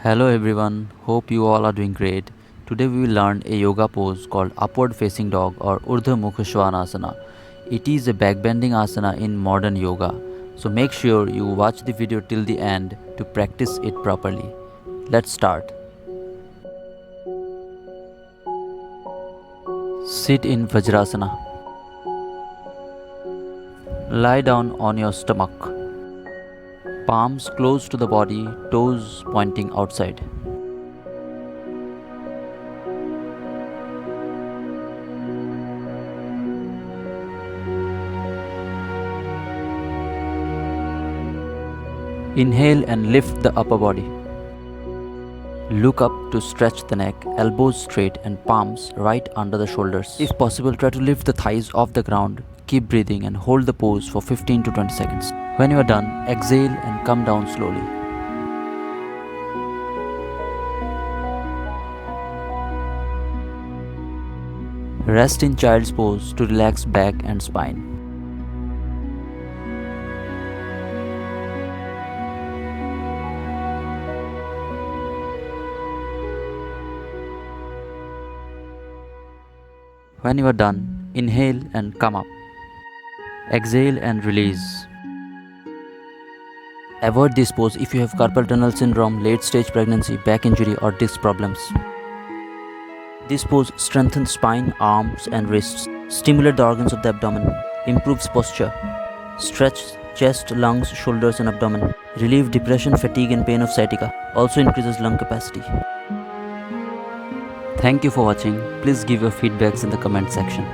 Hello everyone, hope you all are doing great. Today we will learn a yoga pose called upward facing dog or Urdhva Mukha Shvanasana. It is a backbending asana in modern yoga. So make sure you watch the video till the end to practice it properly. Let's start. Sit in Vajrasana. Lie down on your stomach. Palms close to the body, toes pointing outside. Inhale and lift the upper body. Look up to stretch the neck, elbows straight and palms right under the shoulders. If possible, try to lift the thighs off the ground. Keep breathing and hold the pose for 15 to 20 seconds. When you are done, exhale and come down slowly. Rest in child's pose to relax back and spine. When you are done, inhale and come up. Exhale and release. Avoid this pose if you have carpal tunnel syndrome, late stage pregnancy, back injury or disc problems. This pose strengthens spine, arms and wrists, stimulates the organs of the abdomen, improves posture, stretch chest, lungs, shoulders and abdomen, relieve depression, fatigue and pain of sciatica, also increases lung capacity. Thank you for watching. Please give your feedbacks in the comment section.